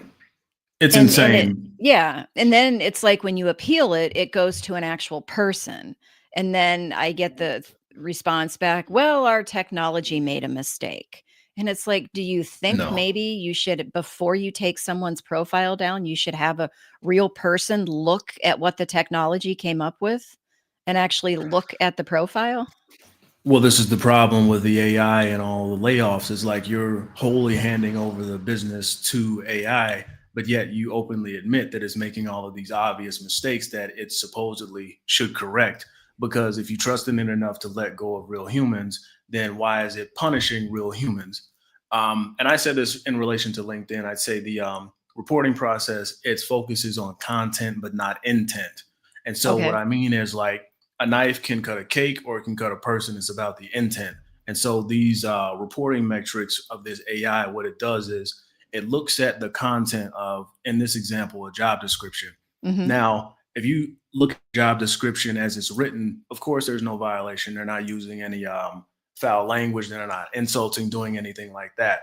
Speaker 3: It's
Speaker 2: And it
Speaker 3: insane.
Speaker 2: yeah, and then it's like when you appeal it, it goes to an actual person, and then I get the response back, "Well, our technology made a mistake." And it's like, do you think
Speaker 3: No.
Speaker 2: maybe you should, before you take someone's profile down, you should have a real person look at what the technology came up with and actually look at the profile?
Speaker 3: Well, this is the problem with the AI and all the layoffs is like you're wholly handing over the business to AI, but yet you openly admit that it's making all of these obvious mistakes that it supposedly should correct. Because if you trust in it enough to let go of real humans, then why is it punishing real humans? And I said this in relation to LinkedIn. I'd say the reporting process, its focus is on content, but not intent. And so what
Speaker 2: Okay.
Speaker 3: I mean is like, a knife can cut a cake or it can cut a person. It's about the intent. And so these reporting metrics of this AI, what it does is it looks at the content of, in this example, a job description.
Speaker 2: Mhm.
Speaker 3: Now, if you look at job description as it's written, of course, there's no violation. They're not using any foul language. They're not insulting, doing anything like that.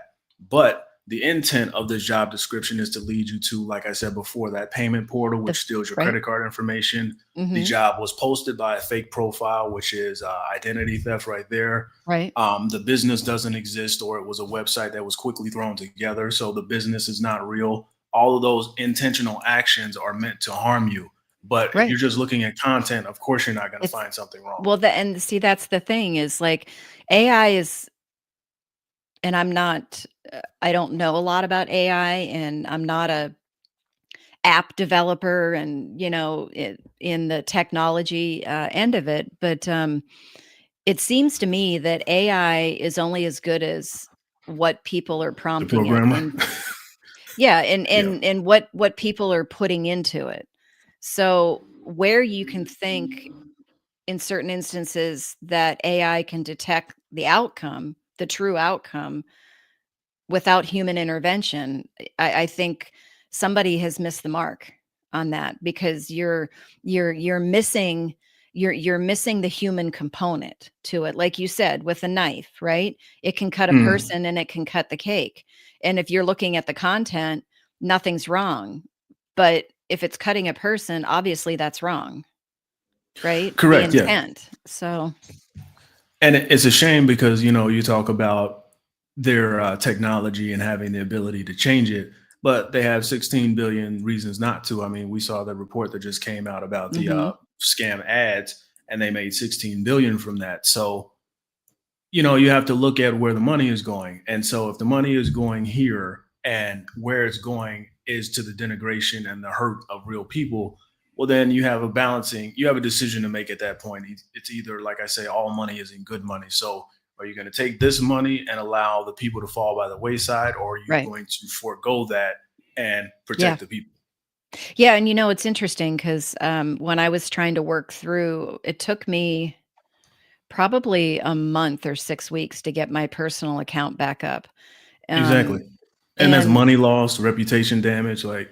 Speaker 3: But the intent of this job description is to lead you to, like I said before, that payment portal,
Speaker 2: The
Speaker 3: which steals your
Speaker 2: right?
Speaker 3: credit card information. The
Speaker 2: Mhm.
Speaker 3: job was posted by a fake profile, which is identity theft right there.
Speaker 2: Right.
Speaker 3: The business doesn't exist, or it was a website that was quickly thrown together. So the business is not real. All of those intentional actions are meant to harm you. But if
Speaker 2: Right.
Speaker 3: you're just looking at content, of course, you're not going to
Speaker 2: It's
Speaker 3: find something wrong.
Speaker 2: well, and see, that's the thing is like AI is, and I don't know a lot about AI, and I'm not a app developer and, in the technology end of it, but it seems to me that AI is only as good as what people are
Speaker 3: The
Speaker 2: prompting it
Speaker 3: programmer.
Speaker 2: in. Yeah, and
Speaker 3: Yeah.
Speaker 2: what people are putting into it. So where you can think in certain instances that AI can detect the outcome, the true outcome, without human intervention, I think somebody has missed the mark on that, because you're missing you're missing the human component to it. Like you said, with a knife, right? It can cut a
Speaker 3: Mhm.
Speaker 2: person and it can cut the cake. And if you're looking at the content, nothing's wrong. But if it's cutting a person, obviously that's wrong, right? The
Speaker 3: Correct. Yeah.
Speaker 2: intent. So,
Speaker 3: And it's a shame because, you talk about their technology and having the ability to change it, but they have 16 billion reasons not to. I mean, we saw the report that just came out about the
Speaker 2: mhm,
Speaker 3: scam ads, and they made 16 billion from that. So, you have to look at where the money is going. And so, if the money is going here and where it's going is to the denigration and the hurt of real people, well, then you have a decision to make at that point. It's either, like I say, all money isn't good money. So are you going to take this money and allow the people to fall by the wayside, or are you
Speaker 2: Right.
Speaker 3: going to forego that and
Speaker 2: Yeah.
Speaker 3: protect the people?
Speaker 2: Yeah. And it's interesting because when I was trying to work through, it took me probably a month or 6 weeks to get my personal account back up.
Speaker 3: Exactly.
Speaker 2: Um,
Speaker 3: And that's
Speaker 2: and
Speaker 3: money lost, reputation damage. Like,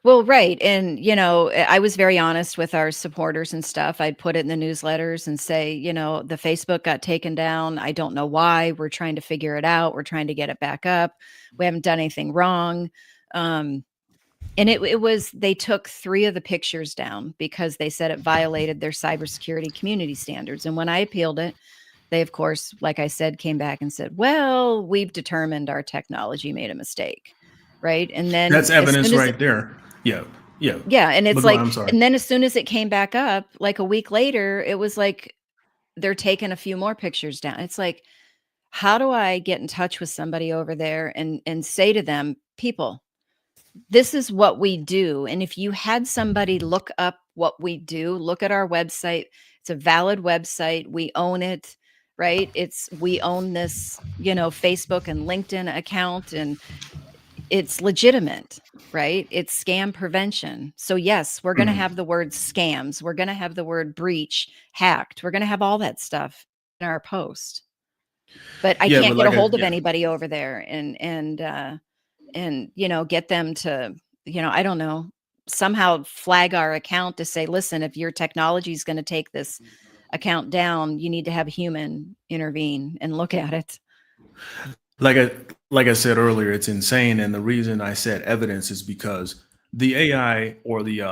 Speaker 2: Well, right. And, I was very honest with our supporters and stuff. I'd put it in the newsletters and say, the Facebook got taken down. I don't know why. We're trying to figure it out. We're trying to get it back up. We haven't done anything wrong. Um, and it was, they took 3 of the pictures down because they said it violated their cybersecurity community standards. And when I appealed it, they, of course, like I said, came back and said, well, we've determined our technology made a mistake. Right. And then
Speaker 3: that's
Speaker 2: as
Speaker 3: evidence
Speaker 2: soon as
Speaker 3: right there. Yeah. Yeah.
Speaker 2: yeah, and
Speaker 3: But
Speaker 2: it's
Speaker 3: go on,
Speaker 2: like
Speaker 3: I'm sorry.
Speaker 2: and then as soon as it came back up, like a week later, it was like they're taking a few more pictures down. It's like, how do I get in touch with somebody over there and say to them, "People, this is what we do." And if you had somebody look up what we do, look at our website. It's a valid website. We own it, right? We own this, Facebook and LinkedIn account, and it's legitimate, right? It's scam prevention. So yes, we're going to have
Speaker 3: Mhm.
Speaker 2: the word scams. We're going to have the word breach, hacked. We're going to have all that stuff in our post. But I
Speaker 3: Yeah, but
Speaker 2: can't get a
Speaker 3: like,
Speaker 2: hold of
Speaker 3: yeah.
Speaker 2: anybody over there and get them to, I don't know, somehow flag our account to say, listen, if your technology is going to take this account down, you need to have a human intervene and look at it.
Speaker 3: like I like I said earlier, it's insane. And the reason I said evidence is because the AI, or the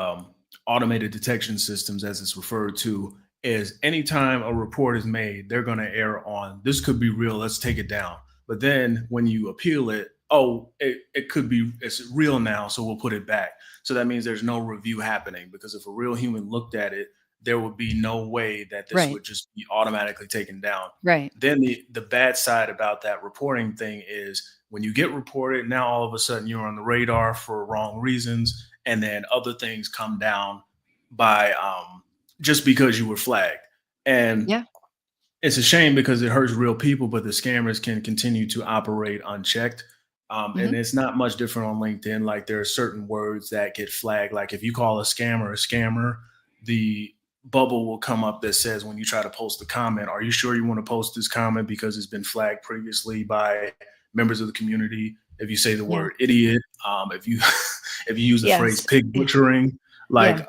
Speaker 3: automated detection systems, as it's referred to, is anytime a report is made, they're going to err on this could be real. Let's take it down. But then when you appeal it, oh, it could be it's real now, so we'll put it back. So that means there's no review happening, because if a real human looked at it, there would be no way that this
Speaker 2: Right.
Speaker 3: would just be automatically taken down.
Speaker 2: Right.
Speaker 3: Then the bad side about that reporting thing is when you get reported, now all of a sudden you're on the radar for wrong reasons, and then other things come down by just because you were flagged. And
Speaker 2: Yeah.
Speaker 3: it's a shame because it hurts real people, but the scammers can continue to operate unchecked. And
Speaker 2: Hmm.
Speaker 3: it's not much different on LinkedIn. Like, there are certain words that get flagged. Like, if you call a scammer, the bubble will come up that says, when you try to post a comment, are you sure you want to post this comment because it's been flagged previously by members of the community? If you say the
Speaker 2: Yeah.
Speaker 3: word idiot, if you if you use the phrase
Speaker 2: Yes.
Speaker 3: pig butchering,
Speaker 2: Yeah.
Speaker 3: like,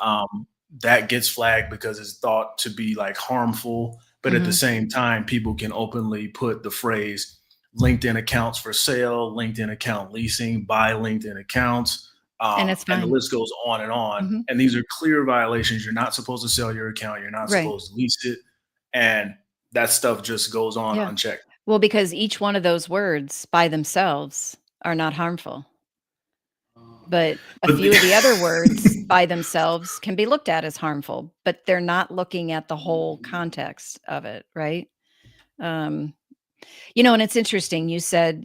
Speaker 3: that gets flagged because it's thought to be like harmful. But at the
Speaker 2: Hmm.
Speaker 3: same time, people can openly put the phrase LinkedIn accounts for sale, LinkedIn account leasing, buy LinkedIn accounts,
Speaker 2: And it's
Speaker 3: and the
Speaker 2: fine.
Speaker 3: list goes on and on.
Speaker 2: Hmm.
Speaker 3: And these are clear violations. You're not supposed to sell your account. You're not
Speaker 2: Right.
Speaker 3: supposed to lease it. And that stuff just goes on
Speaker 2: Yeah.
Speaker 3: unchecked.
Speaker 2: Well, because each one of those words by themselves are not harmful, but a
Speaker 3: But
Speaker 2: few of the other words
Speaker 3: the,
Speaker 2: by themselves can be looked at as harmful, but they're not looking at the whole context of it, right? Um, and it's interesting. You said,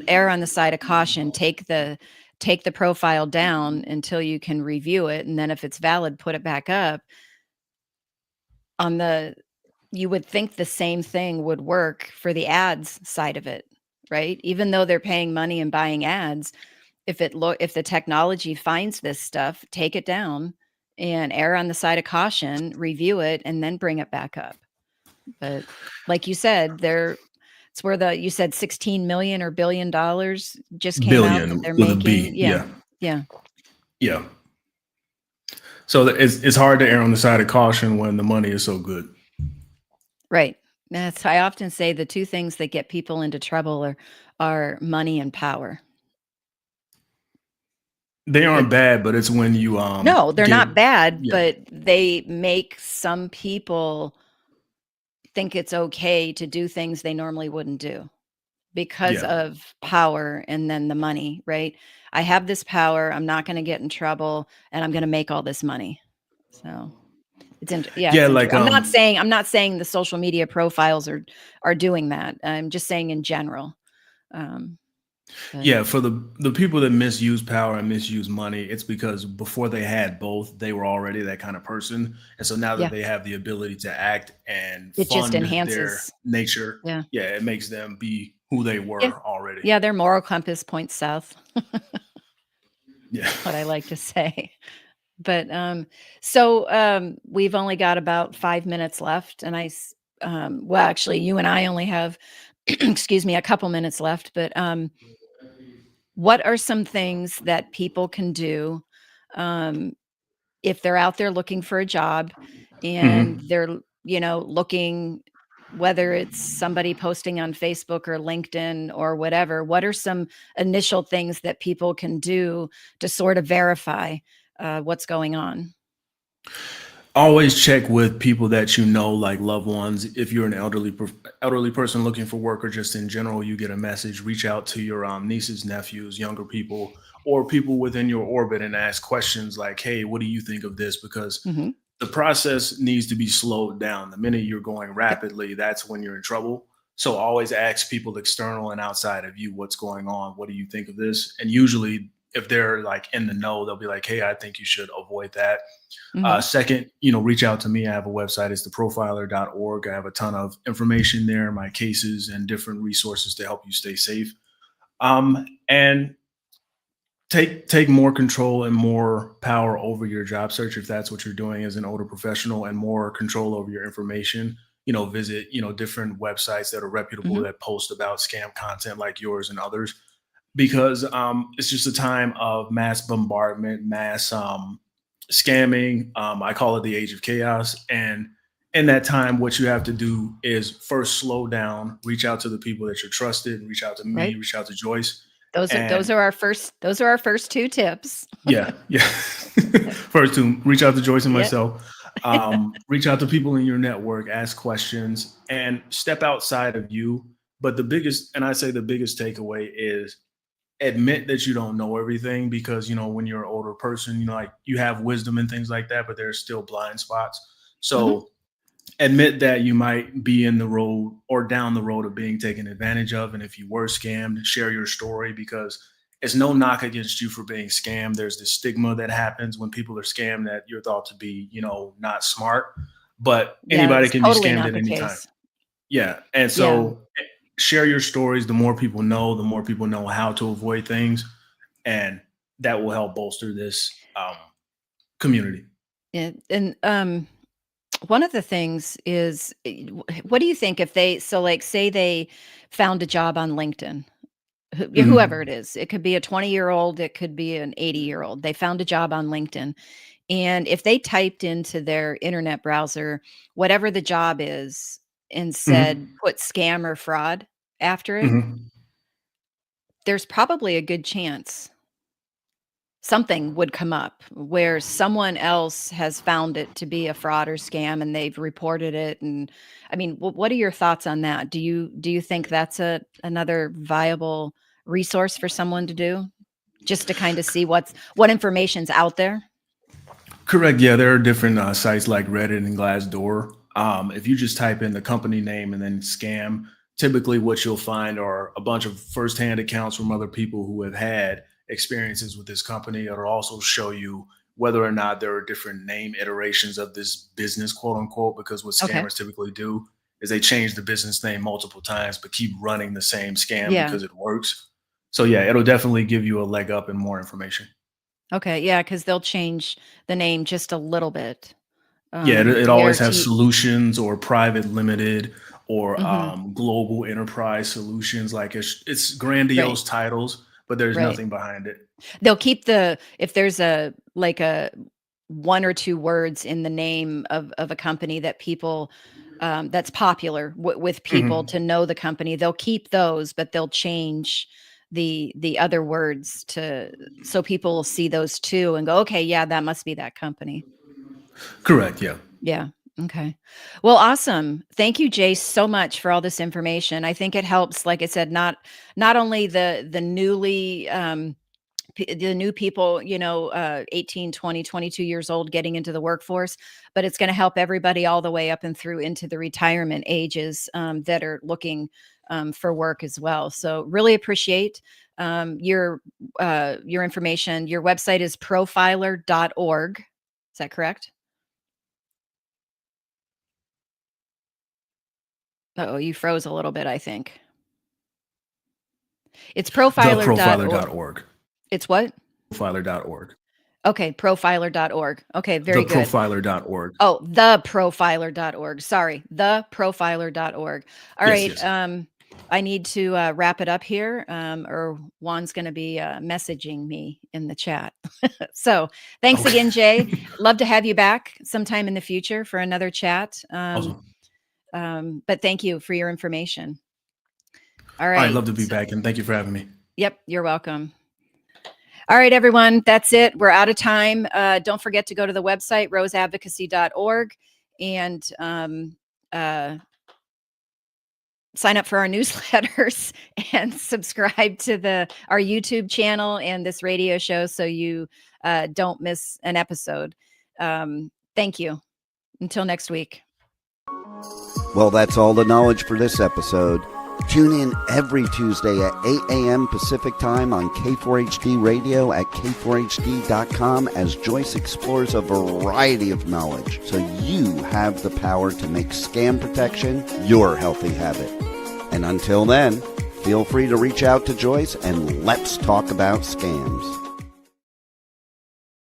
Speaker 2: err on the side of caution, take the profile down until you can review it, and then if it's valid, put it back up. On the You would think the same thing would work for the ads side of it, right? Even though they're paying money and buying ads, if the technology finds this stuff, take it down and err on the side of caution, review it, and then bring it back up. But like you said, it's where you said 16 million or $1 billion just came out that
Speaker 3: billion
Speaker 2: they're
Speaker 3: with a
Speaker 2: making.
Speaker 3: B.
Speaker 2: Yeah.
Speaker 3: Yeah.
Speaker 2: Yeah.
Speaker 3: Yeah. So it's hard to err on the side of caution when the money is so good.
Speaker 2: Right. I often say the two things that get people into trouble are money and power.
Speaker 3: They aren't
Speaker 2: It's
Speaker 3: bad, but it's when you
Speaker 2: No, they're
Speaker 3: get
Speaker 2: not bad,
Speaker 3: yeah,
Speaker 2: but they make some people think it's okay to do things they normally wouldn't do because
Speaker 3: yeah.
Speaker 2: of power and then the money, right? I have this power, I'm not gonna get in trouble, and I'm gonna make all this money. So,
Speaker 3: Yeah,
Speaker 2: it's
Speaker 3: like,
Speaker 2: interesting. I'm not saying the social media profiles are doing that. I'm just saying in general. Um, But
Speaker 3: Yeah, for the people that misuse power and misuse money, it's because before they had both, they were already that kind of person. And so now that
Speaker 2: yeah,
Speaker 3: they have the ability to act and
Speaker 2: it just
Speaker 3: fund their
Speaker 2: enhances.
Speaker 3: nature,
Speaker 2: Yeah.
Speaker 3: yeah, it makes them be who they
Speaker 2: Yeah.
Speaker 3: were already.
Speaker 2: Yeah, their moral compass points south.
Speaker 3: Yeah.
Speaker 2: What I like to say. But, we've only got about 5 minutes left, and well, actually, you and I only have, excuse me, a couple minutes left, but, what are some things that people can do, um, if they're out there looking for a job and
Speaker 3: Mhm.
Speaker 2: they're, looking, whether it's somebody posting on Facebook or LinkedIn or whatever, what are some initial things that people can do to sort of verify, what's going on?
Speaker 3: Always check with people that you know, like loved ones. If you're an elderly person looking for work, or just in general, you get a message. Reach out to your nieces, nephews, younger people, or people within your orbit, and ask questions like, "Hey, what do you think of this?" Because
Speaker 2: Mhm.
Speaker 3: the process needs to be slowed down. The minute you're going
Speaker 2: Yep.
Speaker 3: rapidly, that's when you're in trouble. So always ask people external and outside of you what's going on. What do you think of this? And usually, if they're like in the know, they'll be like, "Hey, I think you should avoid that."
Speaker 2: Mhm.
Speaker 3: Second, reach out to me. I have a website. It's theprofiler.org. I have a ton of information there, my cases, and different resources to help you stay safe. And take more control and more power over your job search if that's what you're doing as an older professional, and more control over your information. Visit different websites that are reputable
Speaker 2: Mhm.
Speaker 3: that post about scam content like yours and others, because it's just a time of mass bombardment, mass scamming. I call it the age of chaos. And in that time, what you have to do is first slow down, reach out to the people that you're trusted, reach out to me,
Speaker 2: Right?
Speaker 3: reach out to Joyce.
Speaker 2: Those
Speaker 3: And
Speaker 2: are our first 2 tips.
Speaker 3: yeah, yeah. First, to reach out to Joyce and
Speaker 2: Yeah.
Speaker 3: myself, reach out to people in your network, ask questions, and step outside of you. But and I say the biggest takeaway is admit that you don't know everything, because when you're an older person, like you have wisdom and things like that, but there's still blind spots.
Speaker 2: Mhm.
Speaker 3: So admit that you might be in the road or down the road of being taken advantage of. And if you were scammed, share your story, because it's no knock against you for being scammed. There's this stigma that happens when people are scammed, that you're thought to be not smart, but
Speaker 2: Yeah,
Speaker 3: anybody
Speaker 2: it's
Speaker 3: can be
Speaker 2: totally
Speaker 3: scammed
Speaker 2: not
Speaker 3: at
Speaker 2: the
Speaker 3: any time.
Speaker 2: case.
Speaker 3: Yeah. And
Speaker 2: Yeah.
Speaker 3: so share your stories. The more people know, the more people know how to avoid things, and that will help bolster this community.
Speaker 2: And, one of the things is, what do you think if like, say they found a job on LinkedIn, whoever it
Speaker 3: Mhm.
Speaker 2: is, it could be a 20-year-old, it could be an 80-year-old, they found a job on LinkedIn, and if they typed into their internet browser whatever the job is and said,
Speaker 3: Mhm.
Speaker 2: put scam or fraud after it,
Speaker 3: Mhm.
Speaker 2: there's probably a good chance something would come up where someone else has found it to be a fraud or scam and they've reported it. And I mean, what are your thoughts on that? Do you think that's another viable resource for someone to do, just to kind of see what information's out there?
Speaker 3: Correct. Yeah, there are different sites like Reddit and Glassdoor. If you just type in the company name and then scam, typically what you'll find are a bunch of firsthand accounts from other people who have had experiences with this company. It'll also show you whether or not there are different name iterations of this business, quote unquote, because what
Speaker 2: Okay.
Speaker 3: scammers typically do is they change the business name multiple times, but keep running the same scam
Speaker 2: Yeah.
Speaker 3: because it works. So yeah, it'll definitely give you a leg up and more information.
Speaker 2: Okay. Yeah, because they'll change the name just a little bit.
Speaker 3: Yeah, it
Speaker 2: Where
Speaker 3: always has
Speaker 2: to
Speaker 3: solutions or private limited or
Speaker 2: Mhm.
Speaker 3: global enterprise solutions. Like it's
Speaker 2: Right.
Speaker 3: grandiose titles, but there's
Speaker 2: Right.
Speaker 3: nothing behind it.
Speaker 2: They'll keep if there's a 1 or 2 words in the name of a company that people, that's popular with people to
Speaker 3: Mhm.
Speaker 2: know the company, they'll keep those, but they'll change the other words to so people will see those too and go, "Okay, yeah, that must be that company."
Speaker 3: Correct. Yeah.
Speaker 2: Yeah. Okay. Well, awesome. Thank you, Jace, so much for all this information. I think it helps, like I said, not only the newly, the new people, 18, 20, 22 years old getting into the workforce, but it's going to help everybody all the way up and through into the retirement ages, that are looking for work as well. So really appreciate your information. Your website is profiler.org. Is that correct? Oh, you froze a little bit, I think. It's profiler.org.
Speaker 3: Theprofiler.org.
Speaker 2: It's what?
Speaker 3: Profiler.org.
Speaker 2: Okay, profiler.org. Okay, very good.
Speaker 3: Theprofiler.org.
Speaker 2: Oh, theprofiler.org. Sorry, theprofiler.org. All right.
Speaker 3: Yes.
Speaker 2: I need to wrap it up here, or Juan's going to be messaging me in the chat. So thanks again, Jay. Love to have you back sometime in the future for another chat.
Speaker 3: Awesome.
Speaker 2: But thank you for your information. All right.
Speaker 3: I'd love to be back, and thank you for having me.
Speaker 2: Yep, you're welcome. All right, everyone, that's it. We're out of time. Don't forget to go to the website, roseadvocacy.org, and sign up for our newsletters and subscribe to our YouTube channel and this radio show so you don't miss an episode. Thank you. Until next week.
Speaker 1: Well, that's all the knowledge for this episode. Tune in every Tuesday at 8 a.m. Pacific Time on K4HD Radio at k4hd.com as Joyce explores a variety of knowledge so you have the power to make scam protection your healthy habit. And until then, feel free to reach out to Joyce and let's talk about scams.